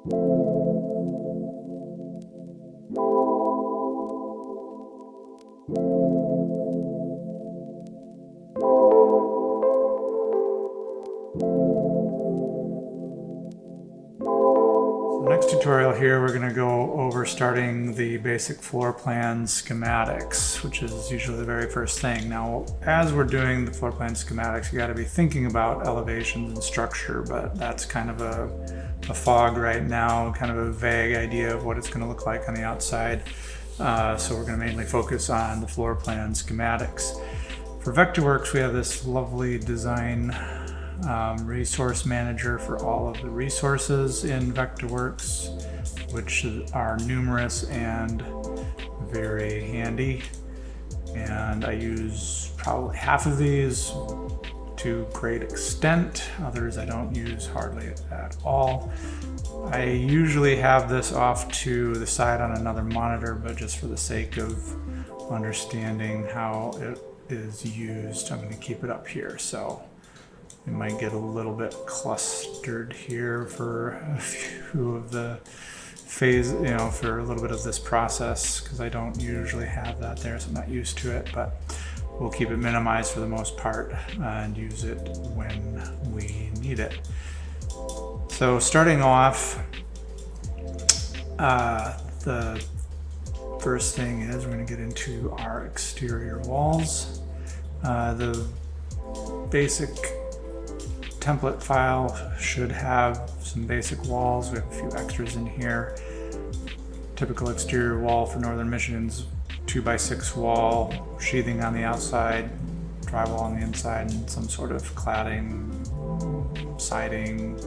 Next tutorial here, we're going to go over starting the basic floor plan schematics, which is usually the very first thing. Now, as we're doing the floor plan schematics, you got to be thinking about elevations and structure, but that's kind of a fog right now, kind of a vague idea of what it's going to look like on the outside. So we're going to mainly focus on the floor plan schematics. For VectorWorks, we have this lovely design resource manager for all of the resources in VectorWorks, which are numerous and very handy. And I use probably half of these to great extent. Others I don't use hardly at all. I usually have this off to the side on another monitor, but just for the sake of understanding how it is used, I'm going to keep it up here. So it might get a little bit clustered here for a few of the phase, for a little bit of this process, because I don't usually have that there, so I'm not used to it, but we'll keep it minimized for the most part and use it when we need it. So starting off, the first thing is we're going to get into our exterior walls. The basic template file should have some basic walls. We have a few extras in here. Typical exterior wall for Northern Michigan's 2x6 wall, sheathing on the outside, drywall on the inside, and some sort of cladding, siding,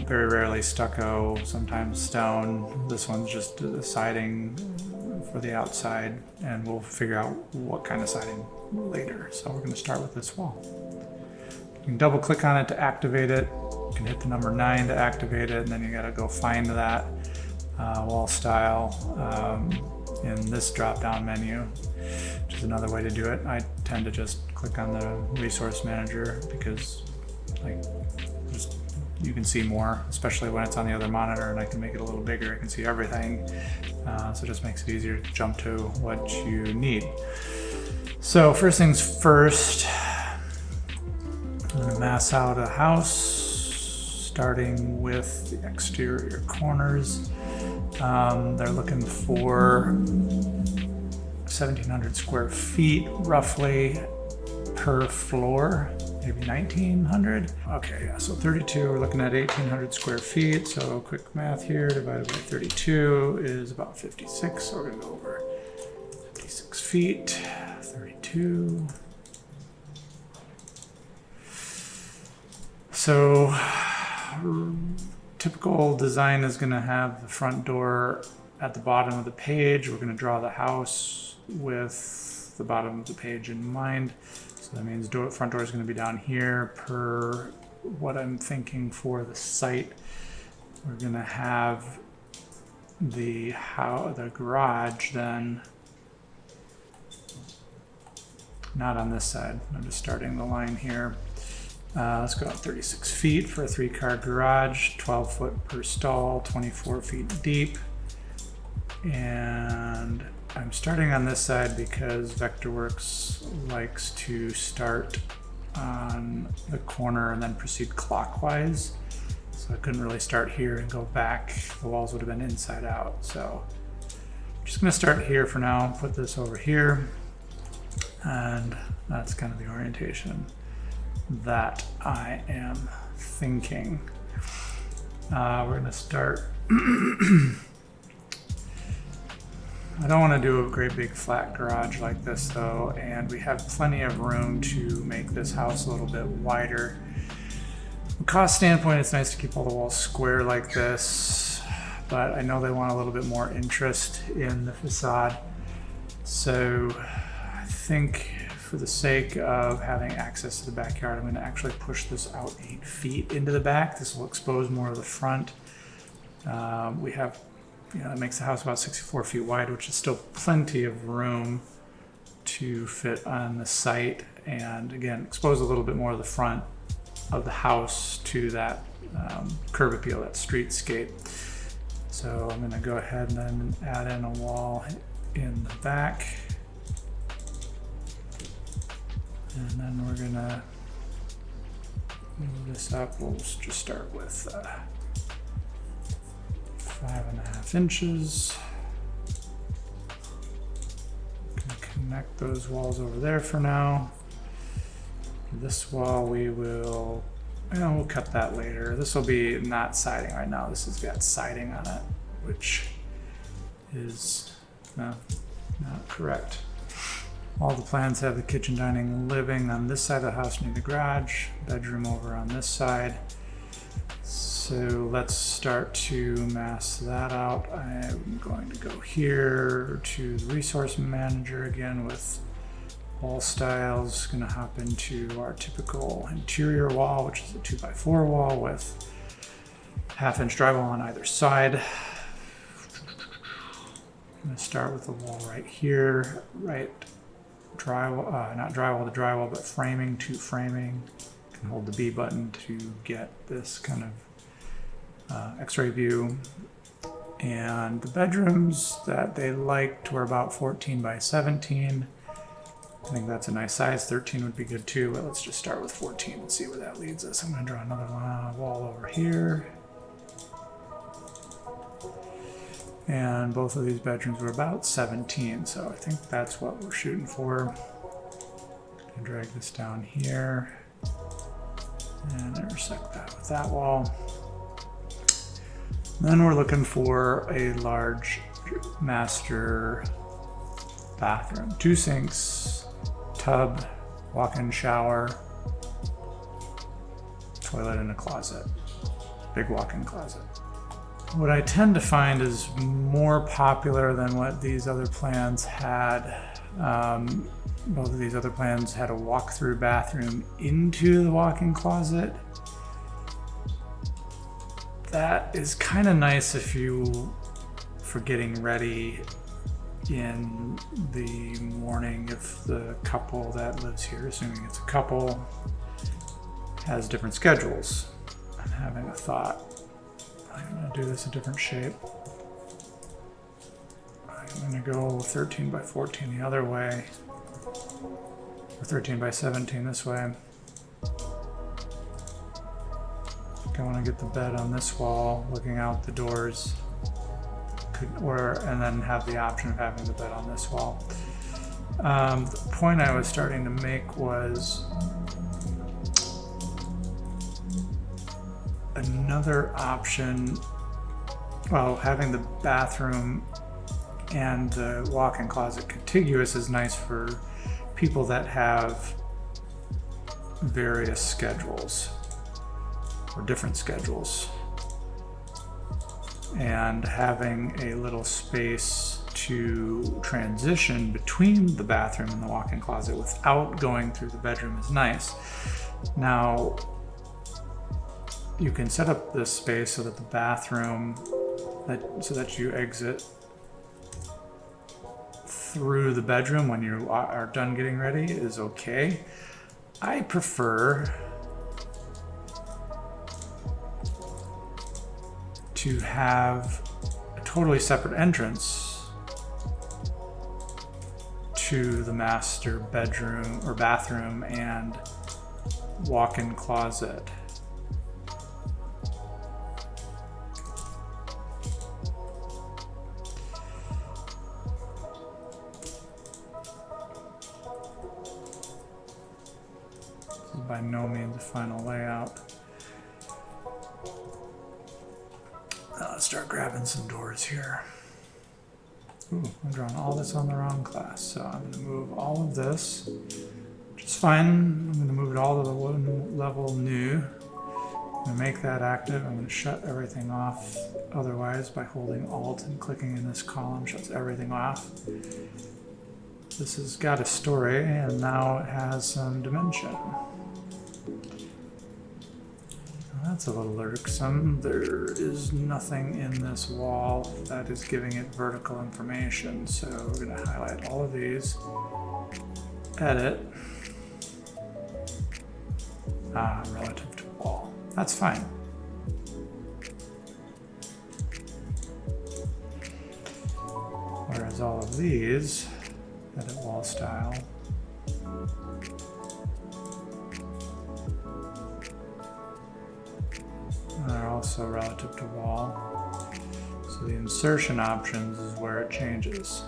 very rarely stucco, sometimes stone. This one's just siding for the outside, and we'll figure out what kind of siding later. So we're going to start with this wall. You can double click on it to activate it. You can hit the number 9 to activate it, and then you got to go find that wall style in this drop-down menu, which is another way to do it. I tend to just click on the resource manager because you can see more, especially when it's on the other monitor, and I can make it a little bigger. I can see everything, so it just makes it easier to jump to what you need. So first things first, I'm going to mass out a house, starting with the exterior corners. They're looking for 1,700 square feet roughly per floor, maybe 1,900. Okay, yeah, so 32, we're looking at 1,800 square feet. So quick math here, divided by 32 is about 56. So we're going to go over 56 feet, 32. So typical design is going to have the front door at the bottom of the page. We're going to draw the house with the bottom of the page in mind. So that means front door is going to be down here per what I'm thinking for the site. We're going to have the garage then not on this side. I'm just starting the line here. Let's go out 36 feet for a 3-car garage, 12 foot per stall, 24 feet deep. And I'm starting on this side because VectorWorks likes to start on the corner and then proceed clockwise. So I couldn't really start here and go back. The walls would have been inside out. So I'm just gonna start here for now, put this over here. And that's kind of the orientation that I am thinking. We're going to start. I don't want to do a great big flat garage like this though, and we have plenty of room to make this house a little bit wider. From a cost standpoint, it's nice to keep all the walls square like this, but I know they want a little bit more interest in the facade. So I think for the sake of having access to the backyard, I'm going to actually push this out 8 feet into the back. This will expose more of the front. We have, it makes the house about 64 feet wide, which is still plenty of room to fit on the site. And again, expose a little bit more of the front of the house to that curb appeal, that streetscape. So I'm going to go ahead and then add in a wall in the back. And then we're going to move this up. We'll just start with 5.5 inches. Connect those walls over there for now. This wall we'll cut that later. This will be not siding right now. This has got siding on it, which is not correct. All the plans have the kitchen, dining, living on this side of the house near the garage, bedroom over on this side. So let's start to mask that out. I'm going to go here to the resource manager again with wall styles. Going to hop into our typical interior wall, which is a 2x4 wall with 1/2 inch drywall on either side. I'm going to start with the wall right here, drywall, not drywall to drywall, but framing to framing. You can hold the B button to get this kind of x-ray view. And the bedrooms that they liked were about 14 by 17. I think that's a nice size. 13 would be good too, but let's just start with 14 and see where that leads us. I'm going to draw another wall over here. And both of these bedrooms were about 17, so I think that's what we're shooting for. And drag this down here and intersect that with that wall. Then we're looking for a large master bathroom. 2 sinks, tub, walk-in shower, toilet, and a closet. Big walk-in closet. What I tend to find is more popular than what these other plans had. Both of these other plans had a walk-through bathroom into the walk-in closet. That is kind of nice if for getting ready in the morning, if the couple that lives here, assuming it's a couple, has different schedules. I'm having a thought. I'm going to do this a different shape. I'm going to go 13 by 14 the other way, or 13 by 17 this way. I want to get the bed on this wall, looking out the doors, and then have the option of having the bed on this wall. The point I was starting to make was another option. Well, having the bathroom and the walk-in closet contiguous is nice for people that have various schedules or different schedules, and having a little space to transition between the bathroom and the walk-in closet without going through the bedroom is nice. Now, you can set up this space so that the bathroom, so that you exit through the bedroom when you are done getting ready is okay. I prefer to have a totally separate entrance to the master bedroom or bathroom and walk-in closet. This is by no means a final layout. Let's start grabbing some doors here. Ooh, I'm drawing all this on the wrong class, so I'm going to move all of this, which is fine. I'm going to move it all to the one level new. I'm going to make that active. I'm going to shut everything off otherwise by holding Alt and clicking in this column. Shuts everything off. This has got a story, and now it has some dimension. That's a little irksome. There is nothing in this wall that is giving it vertical information. So we're going to highlight all of these, edit, relative to wall. That's fine. Whereas all of these, edit wall style, are also relative to wall. So the insertion options is where it changes.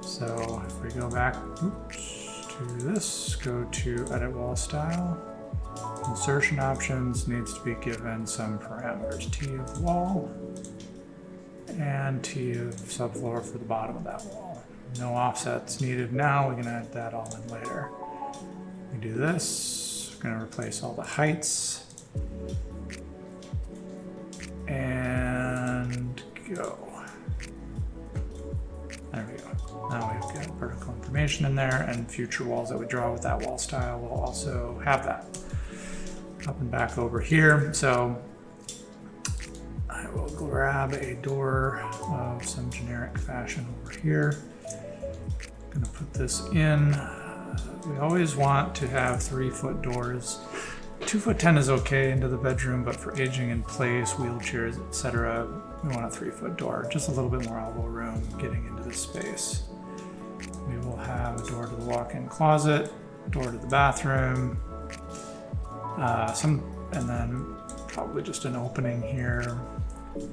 So if we go back to this, go to edit wall style, insertion options needs to be given some parameters, T of wall and T of subfloor for the bottom of that wall. No offsets needed now, we can add that all in later. We do this, we're gonna replace all the heights and go. There we go. Now we've got vertical information in there, and future walls that we draw with that wall style will also have that. Up and back over here. So I will grab a door of some generic fashion over here. I'm gonna put this in. We always want to have 3-foot doors. 2'10" is okay into the bedroom, but for aging in place, wheelchairs, etc., we want a 3-foot door, just a little bit more elbow room getting into this space. We will have a door to the walk-in closet, door to the bathroom, and then probably just an opening here. What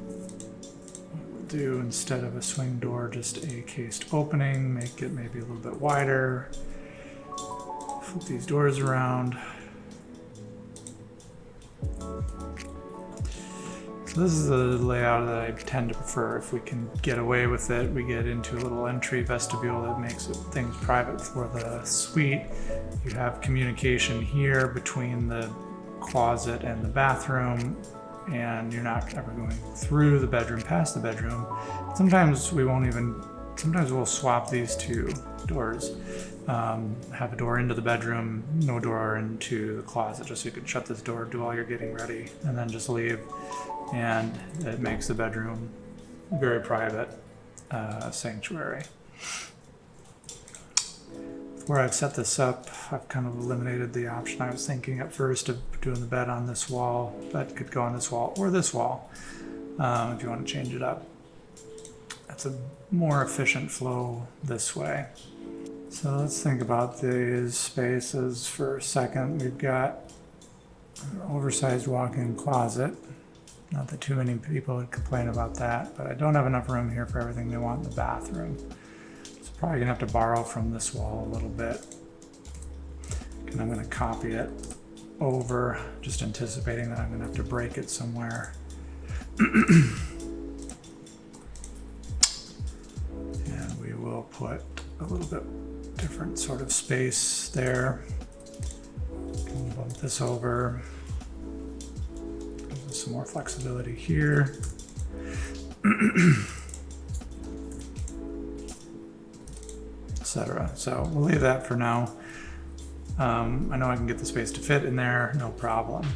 we'll do, instead of a swing door, just a cased opening, make it maybe a little bit wider. Flip these doors around. So this is the layout that I tend to prefer. If we can get away with it, we get into a little entry vestibule that makes things private for the suite. You have communication here between the closet and the bathroom, and you're not ever going through the bedroom, past the bedroom. Sometimes we'll swap these two doors. Have a door into the bedroom, no door into the closet, just so you can shut this door, do all your getting ready, and then just leave. And it makes the bedroom very private sanctuary. Where I've set this up, I've kind of eliminated the option I was thinking at first of doing the bed on this wall. Bed could go on this wall or this wall if you want to change it up. That's a more efficient flow this way. So let's think about these spaces for a second. We've got an oversized walk-in closet. Not that too many people would complain about that, but I don't have enough room here for everything they want in the bathroom. So probably gonna have to borrow from this wall a little bit. And I'm gonna copy it over, just anticipating that I'm gonna have to break it somewhere. And we will put a little bit different sort of space there. Can bump this over. Some more flexibility here. Etc. So we'll leave that for now. I know I can get the space to fit in there, no problem.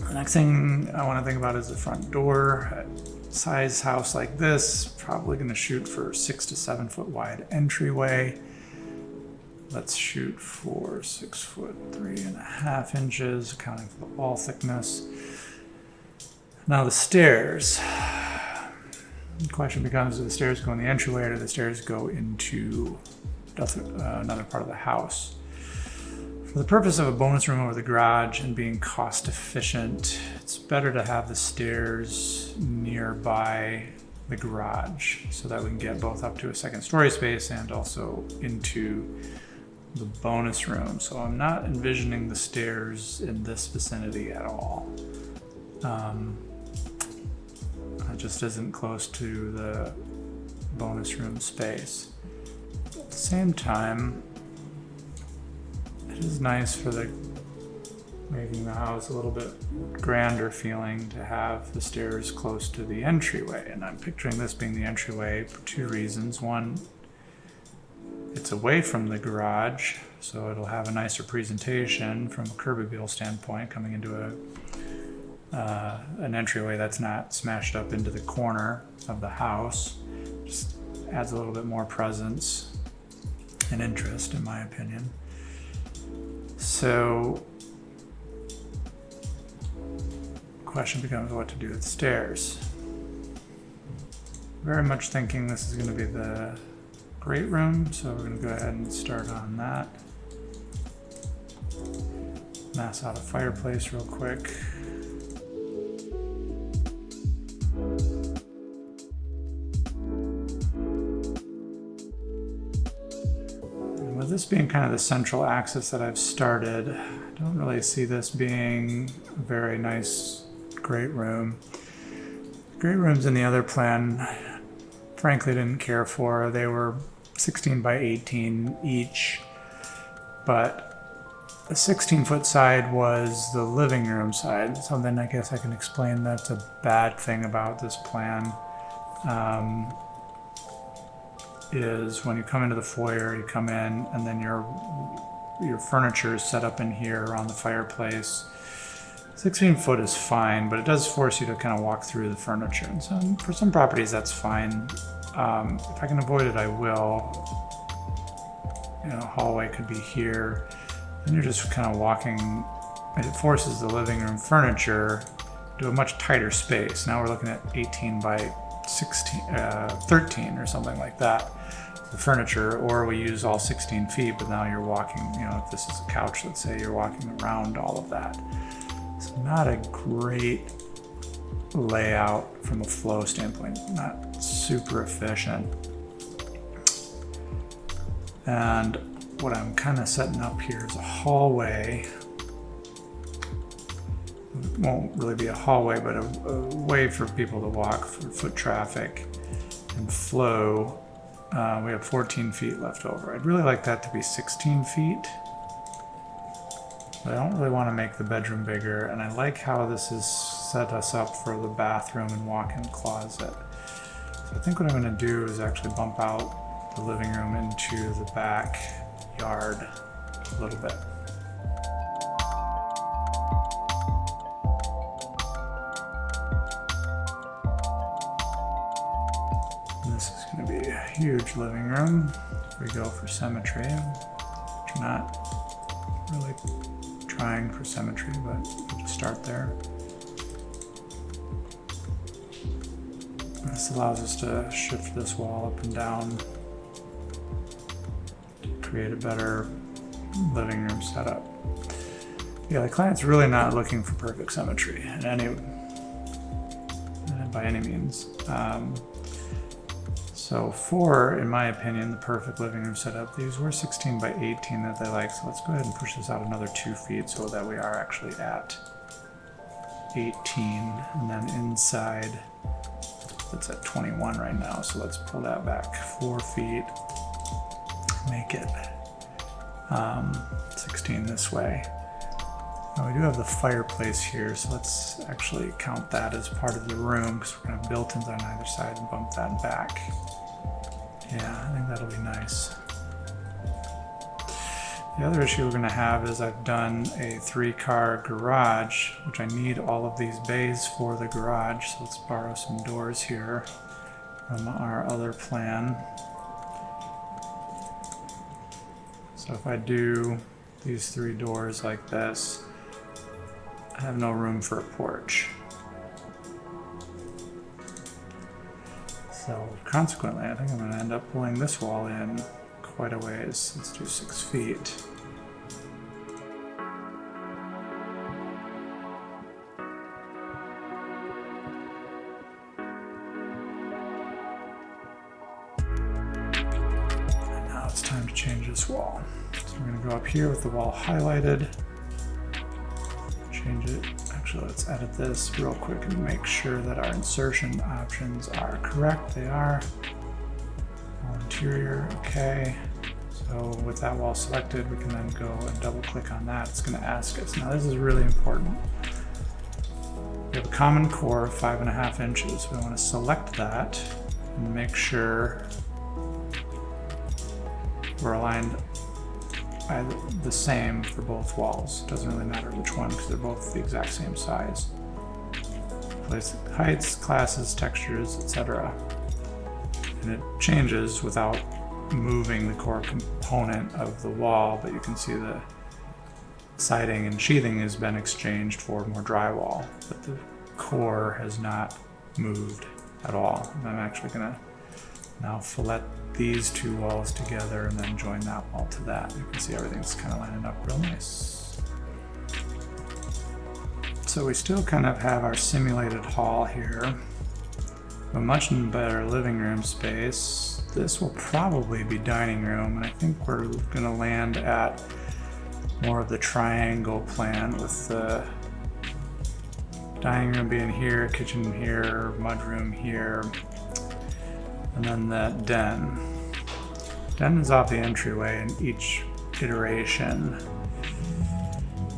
The next thing I want to think about is the front door. Size house like this, probably going to shoot for 6 to 7 foot wide entryway. Let's shoot for 6 foot 3.5 inches, accounting for the wall thickness. Now the stairs. The question becomes, do the stairs go in the entryway or do the stairs go into another part of the house? For the purpose of a bonus room over the garage and being cost efficient, it's better to have the stairs nearby the garage so that we can get both up to a second story space and also into the bonus room. So I'm not envisioning the stairs in this vicinity at all. It just isn't close to the bonus room space. At the same time, it is nice for making the house a little bit grander feeling to have the stairs close to the entryway. And I'm picturing this being the entryway for 2 reasons. One, it's away from the garage, so it'll have a nicer presentation from a curb appeal standpoint coming into an entryway that's not smashed up into the corner of the house. Just adds a little bit more presence and interest, in my opinion. So question becomes what to do with the stairs. Very much thinking this is going to be the great room, so we're going to go ahead and start on that. Mass out a fireplace real quick. And with this being kind of the central axis that I've started, I don't really see this being a very nice great room. Great rooms in the other plan, frankly, didn't care for. They were 16 by 18 each, but the 16-foot side was the living room side. So then I guess I can explain that's a bad thing about this plan. Is when you come into the foyer, you come in and then your furniture is set up in here around the fireplace. 16 foot is fine, but it does force you to kind of walk through the furniture. And for some properties, that's fine. If I can avoid it, I will. You know, hallway could be here. And you're just kind of walking, and it forces the living room furniture to a much tighter space. Now we're looking at 18 by 13 or something like that, the furniture, or we use all 16 feet, but now you're walking, you know, if this is a couch, let's say, you're walking around all of that. It's not a great layout from a flow standpoint, not super efficient. And what I'm kind of setting up here is a hallway. It won't really be a hallway, but a way for people to walk for foot traffic and flow. We have 14 feet left over. I'd really like that to be 16 feet. But I don't really want to make the bedroom bigger, and I like how this has set us up for the bathroom and walk-in closet. So I think what I'm going to do is actually bump out the living room into the backyard a little bit. And this is going to be a huge living room. If we go for symmetry, which I'm not really trying for symmetry, but we'll just start there. This allows us to shift this wall up and down, create a better living room setup. Yeah, the client's really not looking for perfect symmetry by any means. So for, in my opinion, the perfect living room setup, these were 16 by 18 that they like. So let's go ahead and push this out another 2 feet so that we are actually at 18. And then inside, it's at 21 right now. So let's pull that back 4 feet, make it 16 this way. Now we do have the fireplace here, so let's actually count that as part of the room because we're going to have built-ins on either side and bump that back. Yeah, I think that'll be nice. The other issue we're going to have is I've done a 3-car garage, which I need all of these bays for the garage. So let's borrow some doors here from our other plan. So if I do these 3 doors like this, I have no room for a porch. So consequently, I think I'm going to end up pulling this wall in quite a ways. Let's do 6 feet. And now it's time to change this wall. So we're going to go up here with the wall highlighted. Change it. Actually, let's edit this real quick and make sure that our insertion options are correct. They are. All interior, okay. So with that wall selected, we can then go and double click on that. It's going to ask us. Now this is really important. We have a common core of 5.5 inches. We want to select that and make sure we're aligned the same for both walls. Doesn't really matter which one because they're both the exact same size. Place heights, classes, textures, etc. And it changes without moving the core component of the wall, but you can see the siding and sheathing has been exchanged for more drywall. But the core has not moved at all. And I'm actually gonna now fillet these two walls together and then join that wall to that. You can see everything's kind of lining up real nice. So we still kind of have our simulated hall here, a much better living room space. This will probably be dining room, and I think we're gonna land at more of the triangle plan with the dining room being here, kitchen here, mudroom here, and then that den. Den is off the entryway in each iteration.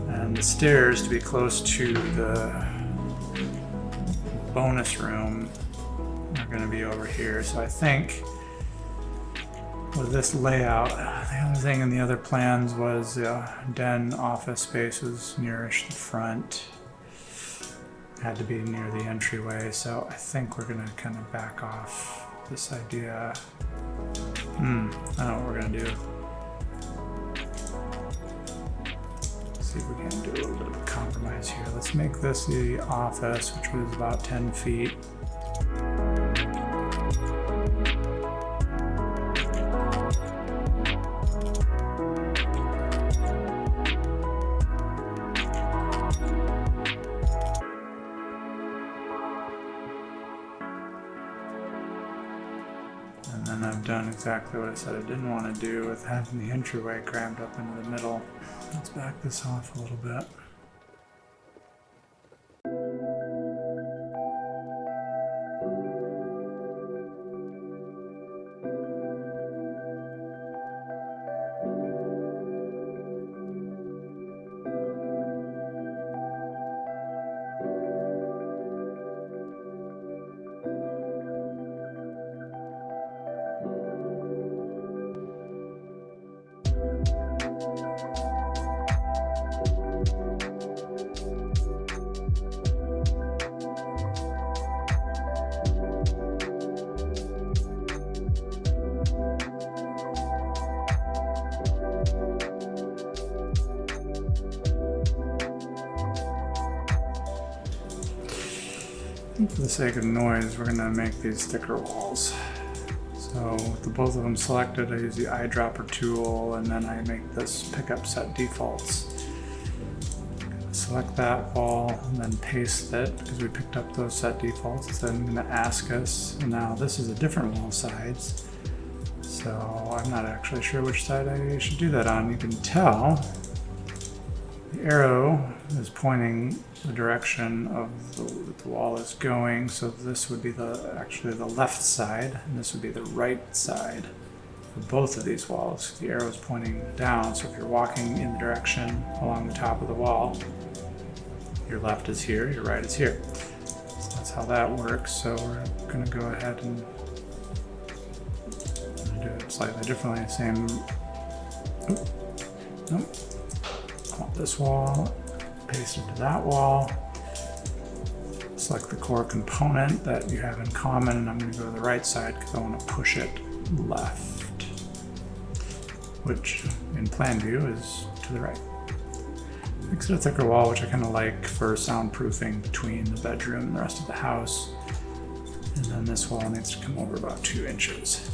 And the stairs to be close to the bonus room are going to be over here. So I think with this layout, the other thing in the other plans was den office space was nearish the front. Had to be near the entryway, so I think we're going to kind of back off this idea. I know what we're going to do. See if we can do a little bit of a compromise here. Let's make this the office, which was about 10 feet. And then I've done exactly what I said I didn't want to do with having the entryway crammed up into the middle. Let's back this off a little bit. For the sake of noise, we're going to make these thicker walls. So with the both of them selected, I use the eyedropper tool, and then I make this pickup set defaults. Select that wall and then paste it because we picked up those set defaults. It's then going to ask us, now this is a different wall size, so I'm not actually sure which side I should do that on. You can tell the arrow is pointing the direction of the wall is going, so this would be actually the left side, and this would be the right side for both of these walls. The arrow is pointing down, so if you're walking in the direction along the top of the wall, your left is here, your right is here. That's how that works. So we're going to go ahead and do it slightly differently. Same. Nope. I want this wall. Paste it to that wall. Select the core component that you have in common, and I'm going to go to the right side because I want to push it left, which in plan view is to the right. Makes it a thicker wall, which I kind of like for soundproofing between the bedroom and the rest of the house. And then this wall needs to come over about 2 inches.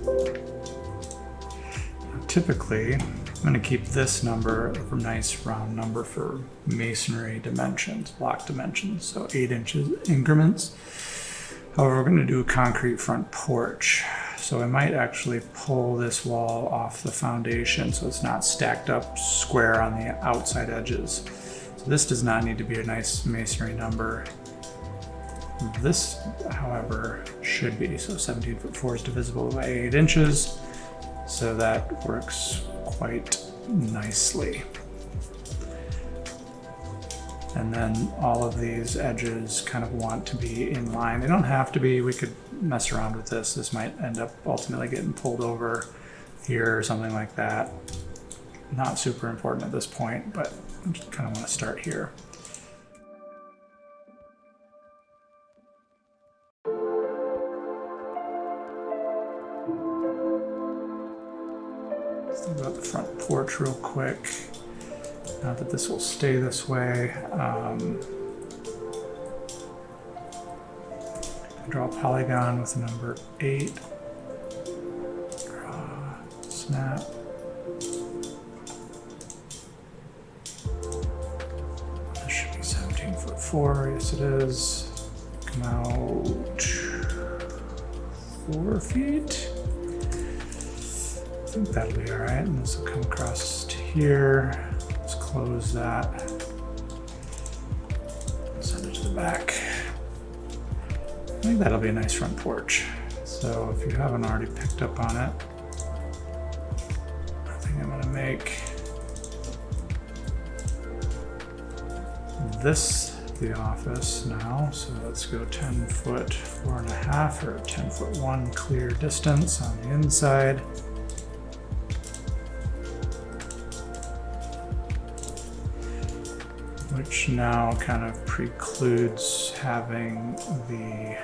Now, typically, I'm going to keep this number a nice round number for masonry dimensions, block dimensions, so 8 inches increments. However, we're going to do a concrete front porch. So I might actually pull this wall off the foundation so it's not stacked up square on the outside edges. So this does not need to be a nice masonry number. This, however, should be. So 17'4" is divisible by 8 inches. So that works quite nicely. And then all of these edges kind of want to be in line. They don't have to be. We could mess around with this. This might end up ultimately getting pulled over here or something like that. Not super important at this point, but I just kind of want to start here. Let's think about the front porch real quick. Not that this will stay this way. Draw a polygon with the number 8. Draw, snap. This should be 17'4", yes it is. Come out 4 feet. I think that'll be all right, and this will come across to here. Let's close that. Send it to the back. I think that'll be a nice front porch. So if you haven't already picked up on it, I think I'm gonna make this the office now. So let's go 10 foot 4.5 or 10 foot 1 clear distance on the inside. Which now kind of precludes having the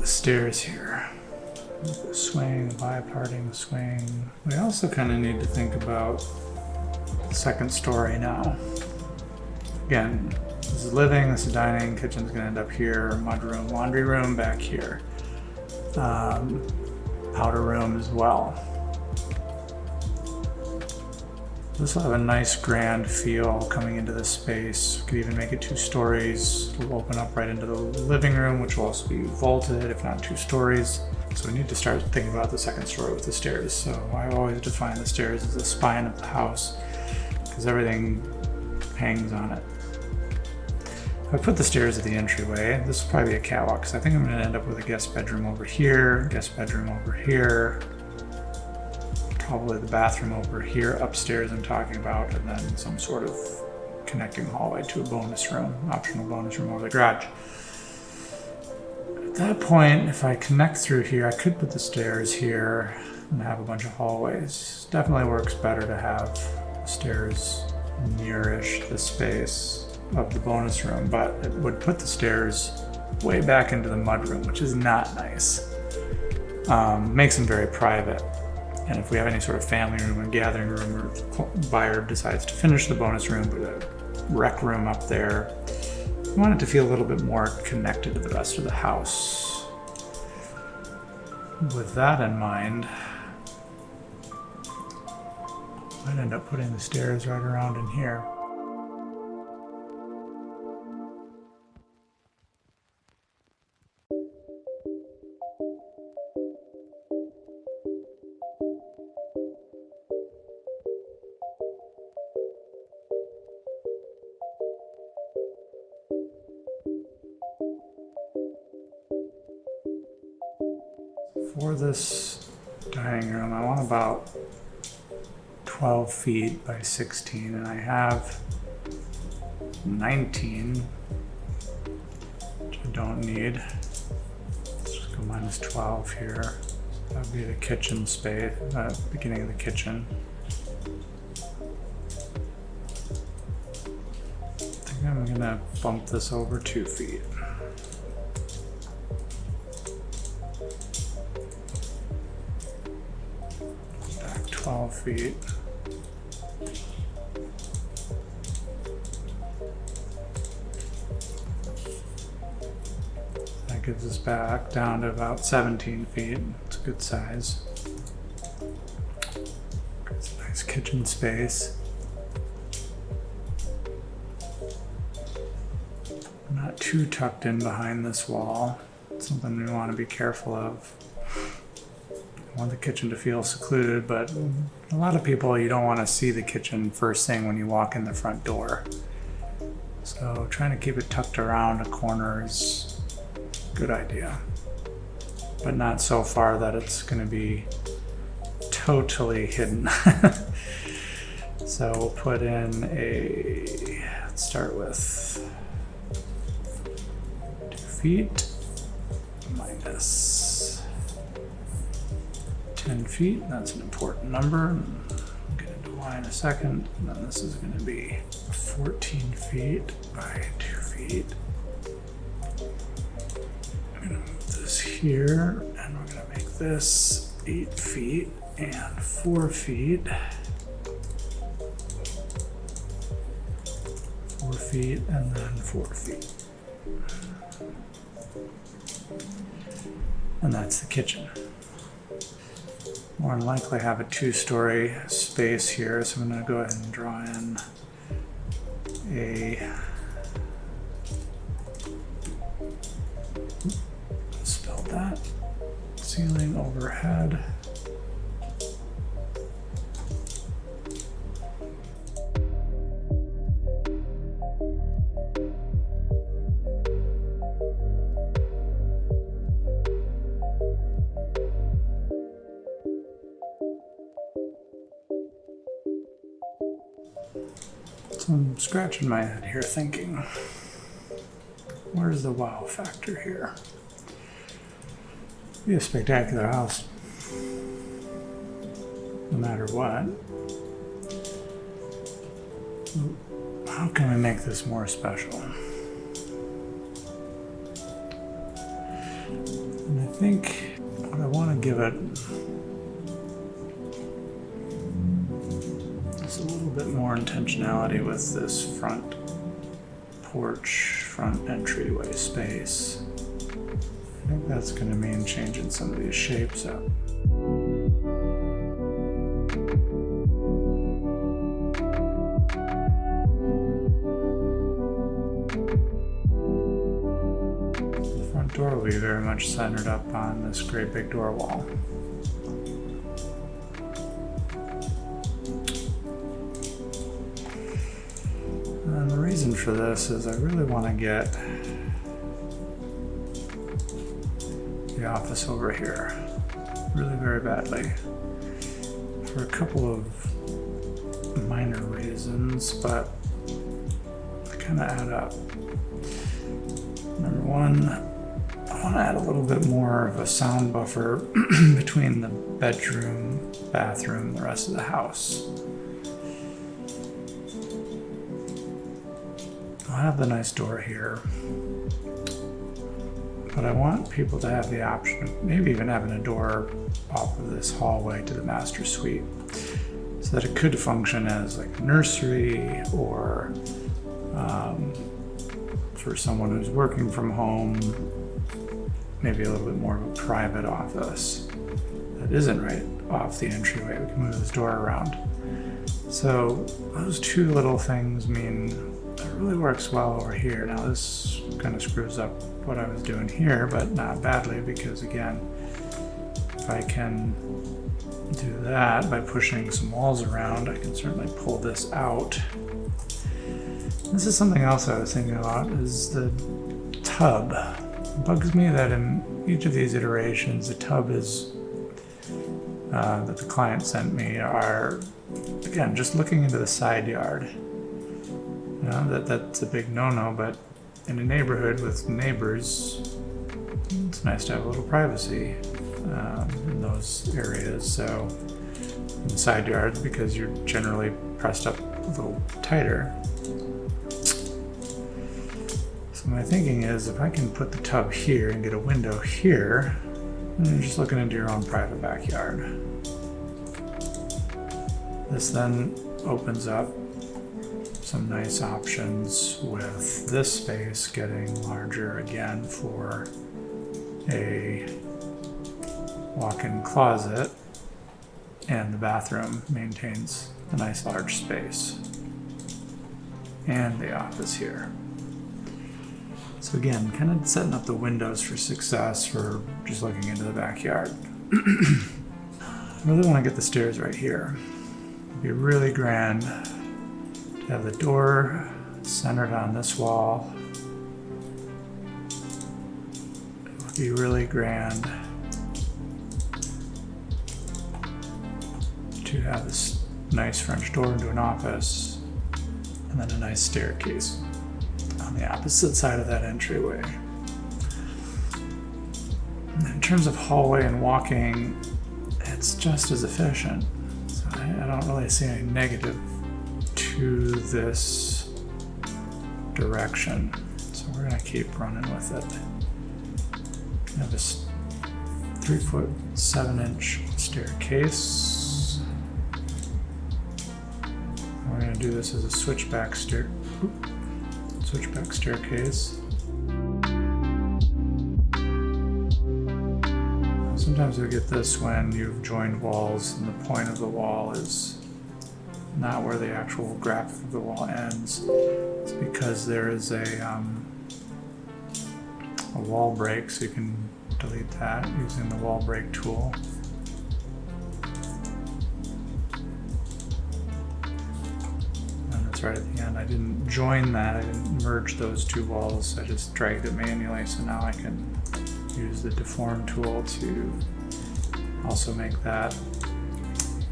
stairs here. The swing, biparting the swing. We also kind of need to think about the second story now. Again, this is living, this is dining, kitchen's gonna end up here, mudroom, laundry room back here. Powder room as well. This will have a nice grand feel coming into this space. Could even make it 2 stories. It'll open up right into the living room, which will also be vaulted, if not 2 stories. So we need to start thinking about the second story with the stairs. So I always define the stairs as the spine of the house, because everything hangs on it. If I put the stairs at the entryway, this will probably be a catwalk, because I think I'm going to end up with a guest bedroom over here, guest bedroom over here, probably the bathroom over here, upstairs I'm talking about, and then some sort of connecting hallway to a bonus room, optional bonus room over the garage. At that point, if I connect through here, I could put the stairs here and have a bunch of hallways. Definitely works better to have stairs nearish the space of the bonus room, but it would put the stairs way back into the mudroom, which is not nice. Makes them very private. And if we have any sort of family room or gathering room, or buyer decides to finish the bonus room, but a rec room up there, we want it to feel a little bit more connected to the rest of the house. With that in mind, I'd end up putting the stairs right around in here. For this dining room, I want about 12 feet by 16, and I have 19, which I don't need. Let's just go minus 12 here. So that would be the kitchen space, beginning of the kitchen. I think I'm gonna bump this over 2 feet. Back 12 feet. That gives us back down to about 17 feet. It's a good size. It's a nice kitchen space. Not too tucked in behind this wall. It's something we want to be careful of. I want the kitchen to feel secluded, but a lot of people, you don't want to see the kitchen first thing when you walk in the front door. So trying to keep it tucked around a corner is a good idea, but not so far that it's going to be totally hidden. So we'll put in let's start with 2 feet minus 10 feet. That's an important number. We'll get into why in a second. And then this is going to be 14 feet by 2 feet. I'm going to move this here, and we're going to make this 8 feet and 4 feet. 4 feet and then 4 feet. And that's the kitchen. More than likely have a 2-story space here, so I'm going to go ahead and draw in a spell that ceiling overhead. So I'm scratching my head here thinking, where's the wow factor here? It'd be a spectacular house, no matter what. How can we make this more special? And I think what I want to give it is a little bit more intentionality with this front porch, front entryway space. I think that's going to mean changing some of these shapes up. The front door will be very much centered up on this great big door wall. And the reason for this is I really want to get the office over here really very badly for a couple of minor reasons, but they kind of add up. Number one, I want to add a little bit more of a sound buffer between the bedroom, bathroom, and the rest of the house. I'll have the nice door here, but I want people to have the option of maybe even having a door off of this hallway to the master suite, so that it could function as like a nursery or for someone who's working from home, maybe a little bit more of a private office that isn't right off the entryway. We can move this door around. So those two little things mean it really works well over here. Now this kind of screws up what I was doing here, but not badly, because again, if I can do that by pushing some walls around, I can certainly pull this out. This is something else I was thinking about, is the tub. It bugs me that in each of these iterations, the tub is that the client sent me are, again, just looking into the side yard. You know, that's a big no-no, but in a neighborhood with neighbors, it's nice to have a little privacy in those areas. So in the side yards, because you're generally pressed up a little tighter. So my thinking is, if I can put the tub here and get a window here, then you're just looking into your own private backyard. This then opens up some nice options with this space getting larger again for a walk-in closet, and the bathroom maintains a nice large space, and the office here. So again, kind of setting up the windows for success for just looking into the backyard. I really want to get the stairs right here. It'd be really grand to have the door centered on this wall. It would be really grand to have this nice French door into an office, and then a nice staircase on the opposite side of that entryway. And in terms of hallway and walking, it's just as efficient. So I don't really see any negative to this direction. So we're going to keep running with it. We have this 3'7" staircase. We're going to do this as a switchback switchback staircase. Sometimes you'll get this when you've joined walls and the point of the wall is not where the actual graphic of the wall ends. It's because there is a wall break, so you can delete that using the wall break tool. And that's right at the end. I didn't join that, I didn't merge those two walls, I just dragged it manually, so now I can use the deform tool to also make that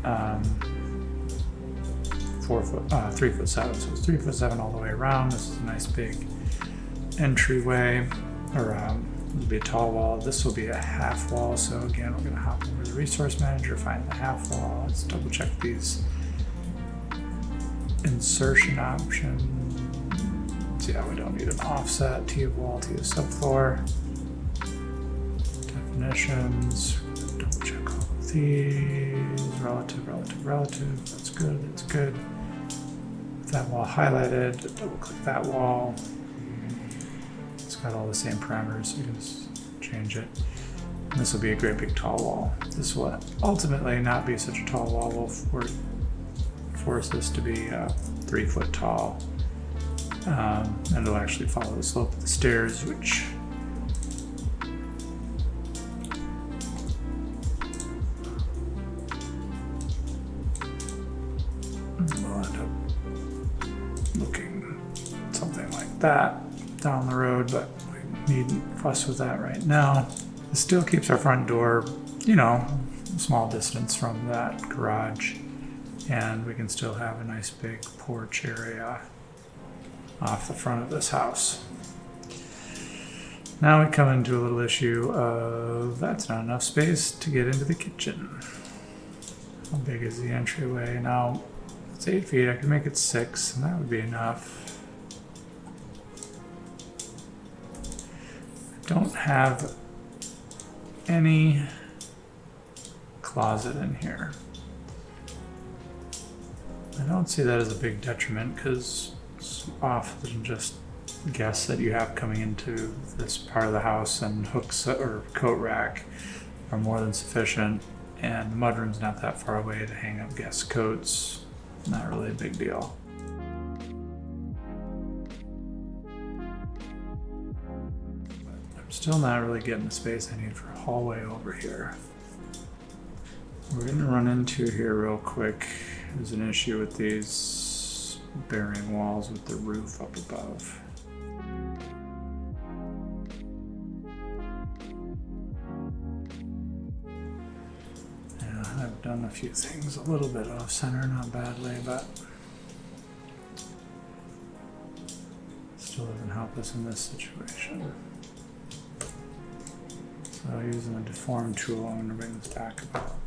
3'7", so it's 3'7" all the way around. This is a nice big entryway, or it'll be a tall wall. This will be a half wall, so again we're going to hop over to the resource manager, find the half wall. Let's double check these insertion options. Yeah, we don't need an offset. T of wall, T of subfloor. Definitions, double check all of these. Relative, relative, relative. That's good, that's good. With that wall highlighted, double click that wall. It's got all the same parameters, so you can just change it. And this will be a great big tall wall. This will ultimately not be such a tall wall. We'll force this to be 3 foot tall. And it'll actually follow the slope of the stairs, which will end up looking something like that down the road, but we needn't fuss with that right now. This still keeps our front door, you know, a small distance from that garage, and we can still have a nice big porch area off the front of this house. Now we come into a little issue of that's not enough space to get into the kitchen. How big is the entryway? Now it's 8 feet, I can make it 6, and that would be enough. I don't have any closet in here. I don't see that as a big detriment because it's often just guests that you have coming into this part of the house, and hooks or coat rack are more than sufficient, and the mudroom's not that far away to hang up guest coats. Not really a big deal. I'm still not really getting the space I need for a hallway over here. We're going to run into here real quick. There's an issue with these bearing walls with the roof up above. Yeah, I've done a few things a little bit off center, not badly, but still doesn't help us in this situation. So using the deform tool, I'm going to bring this back about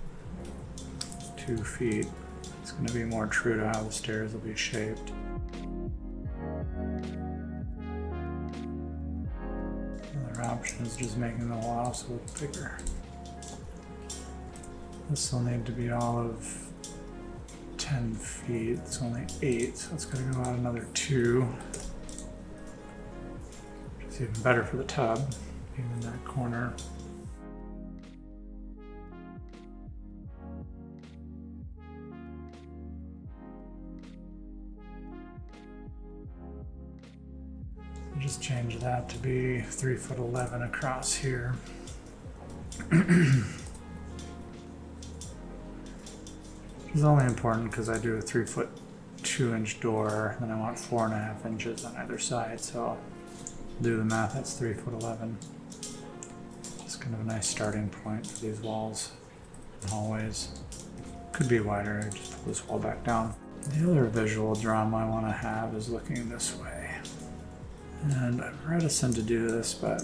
2 feet. It's going to be more true to how the stairs will be shaped. Another option is just making the whole house look bigger. This will need to be all of 10 feet. It's only 8, so it's going to go out another 2. Which is even better for the tub, even that corner. Just change that to be 3'11" across here. Which is only important because I do a 3'2" door, and I want 4.5 inches on either side. So do the math. That's 3'11". Just kind of a nice starting point for these walls and hallways. Could be wider. I just pull this wall back down. The other visual drum I want to have is looking this way. And I'm reticent to do this, but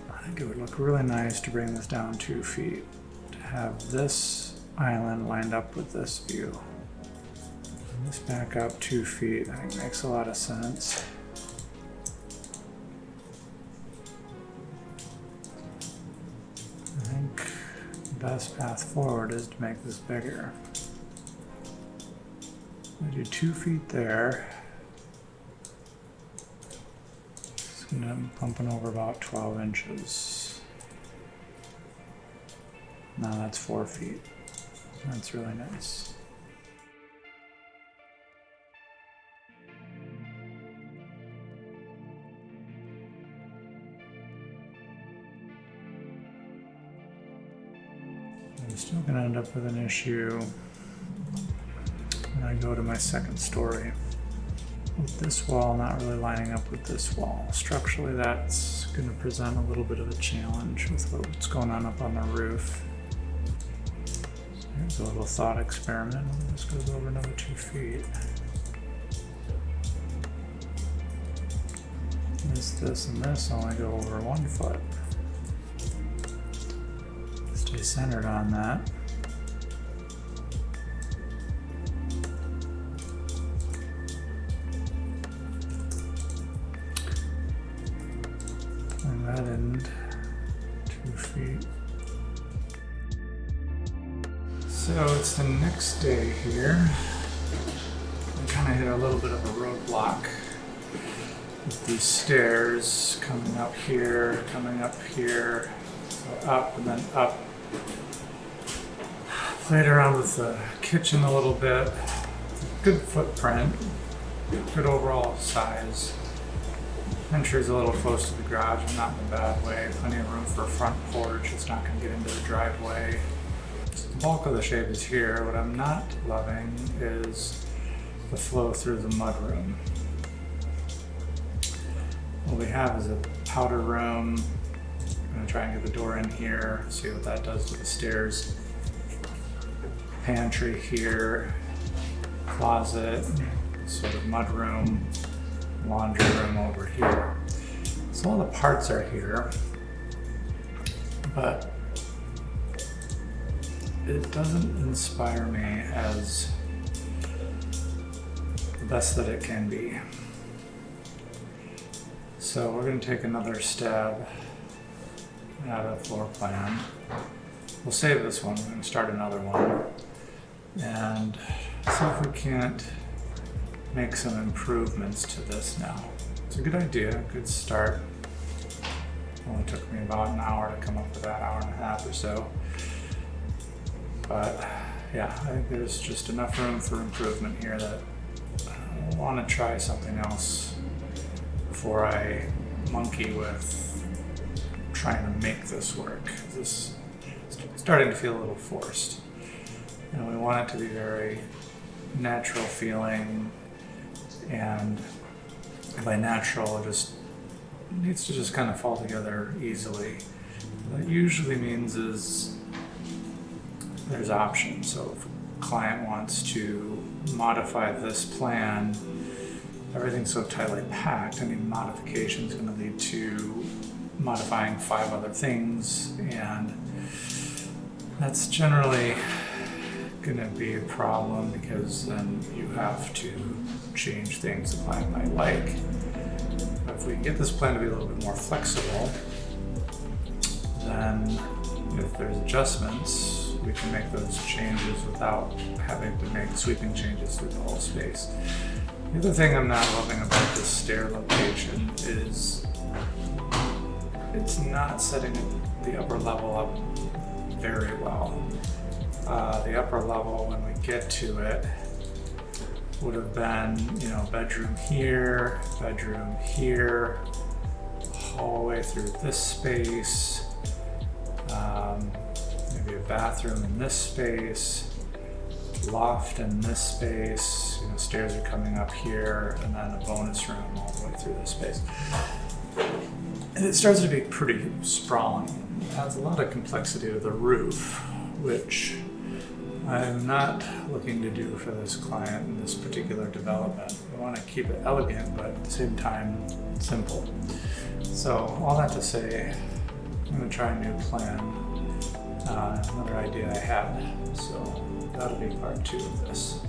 I think it would look really nice to bring this down 2 feet. To have this island lined up with this view. And this back up 2 feet, I think makes a lot of sense. I think the best path forward is to make this bigger. I do 2 feet there. And I'm pumping over about 12 inches. Now that's 4 feet. That's really nice. I'm still going to end up with an issue when I go to my second story, with this wall not really lining up with this wall. Structurally, that's going to present a little bit of a challenge with what's going on up on the roof. So here's a little thought experiment. This goes over another 2 feet. This, and this only go over 1 foot. Stay centered on that. And that end 2 feet. So it's the next day here. I kind of hit a little bit of a roadblock with these stairs coming up here, so up and then up. Played around with the kitchen a little bit. Good footprint, good overall size. Entry's a little close to the garage, but not in a bad way. Plenty of room for a front porch. It's not going to get into the driveway. The bulk of the shape is here. What I'm not loving is the flow through the mudroom. What we have is a powder room. I'm going to try and get the door in here, see what that does to the stairs. Pantry here, closet, sort of mudroom, laundry room over here. So all the parts are here, but it doesn't inspire me as the best that it can be. So we're going to take another stab at a floor plan. We'll save this one. We're going to start another one and see if we can't make some improvements to this now. It's a good idea, good start. Only took me about an hour to come up with that, hour and a half or so. But yeah, I think there's just enough room for improvement here that I want to try something else before I monkey with trying to make this work. This is starting to feel a little forced. And we want it to be very natural feeling, and by natural, it just needs to just kind of fall together easily. What that usually means is there's options. So if a client wants to modify this plan, everything's so tightly packed, any modification is going to lead to modifying 5 other things, and that's generally going to be a problem because then you have to change things the client might like. But if we get this plan to be a little bit more flexible, then if there's adjustments, we can make those changes without having to make sweeping changes through the whole space. The other thing I'm not loving about this stair location is it's not setting the upper level up very well. The upper level, when we get to it, would have been, bedroom here, hallway through this space, maybe a bathroom in this space, loft in this space, stairs are coming up here, and then a bonus room all the way through this space. And it starts to be pretty sprawling. It has a lot of complexity to the roof, which I'm not looking to do for this client in this particular development. We want to keep it elegant, but at the same time, simple. So all that to say, I'm going to try a new plan, another idea I had. So that'll be part 2 of this.